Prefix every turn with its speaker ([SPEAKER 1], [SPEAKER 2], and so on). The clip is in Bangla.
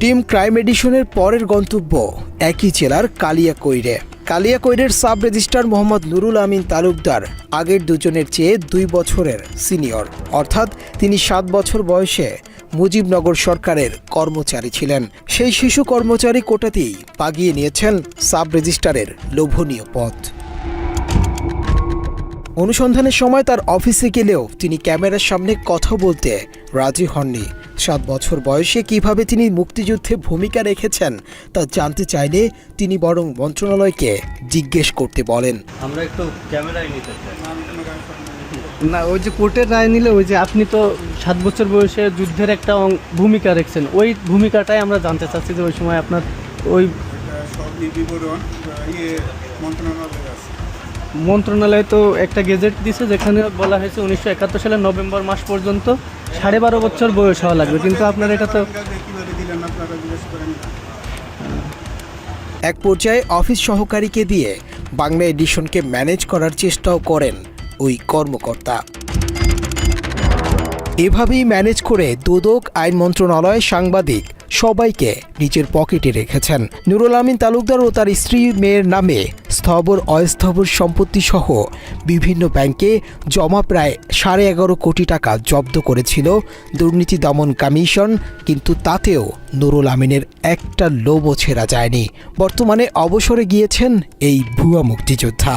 [SPEAKER 1] টিম ক্রাইম এডিশনের পরের গন্তব্য একই জেলার কালিয়াকৈরে। কালিয়াকৈরের সাব রেজিস্ট্রার মোহাম্মদ নুরুল আমিন তালুকদার আগের দুজনের চেয়ে 2 বছরের সিনিয়র, অর্থাৎ তিনি 7 বছর বয়সে মুজিবনগর সরকারের কর্মচারী ছিলেন। সেই শিশু কর্মচারী কোটাতেই পাগিয়ে নিয়েছেন সাব রেজিস্ট্রারের লোভনীয় পথ। অনুসন্ধানের সময় তার অফিসে গেলেও তিনি ক্যামেরার সামনে কথা বলতে রাজি হননি। 7 বছর বয়সে কিভাবে তিনি মুক্তিযুদ্ধে ভূমিকা রেখেছেন তা জানতে চাইলে তিনি বরং মন্ত্রণালয়কে জিজ্ঞেস করতে বলেন।
[SPEAKER 2] আমরা একটু ক্যামেরায় নিতে চাই
[SPEAKER 3] না, ওই যে কোর্টের রায় নিলে ওই যে আপনি তো 7 বছর বয়সে যুদ্ধের একটা ভূমিকা রেখেছেন, ওই ভূমিকাটাই আমরা জানতে চাচ্ছি যে ওই সময় আপনার ওই
[SPEAKER 4] বিবরণ
[SPEAKER 3] মন্ত্রণালয় তো একটা গেজেট দিয়েছে যেখানে বলা হয়েছে 1971 সালের নভেম্বর মাস পর্যন্ত 12.5 বছর বয়স হওয়া লাগবে, কিন্তু আপনার এটা তো
[SPEAKER 1] এক পর্যায়ে অফিস সহকারীকে দিয়ে বাংলা এডিশনকে ম্যানেজ করার চেষ্টাও করেন ওই কর্মকর্তা। এভাবেই ম্যানেজ করে দুদক, আইন মন্ত্রণালয়, সাংবাদিক সবাইকে নিজের পকেটে রেখেছেন। নুরুল আমিন তালুকদার ও তার স্ত্রী মেয়ের নামে স্থবর অস্থাবর সম্পত্তি সহ বিভিন্ন ব্যাংকে জমা প্রায় 11.5 কোটি টাকা জব্দ করেছিল দুর্নীতি দমন কমিশন, কিন্তু তাতেও নুরুল আমিনের একটা লোভও ছেড়া যায়নি। বর্তমানে অবসরে গিয়েছেন এই ভুয়া মুক্তিযোদ্ধা।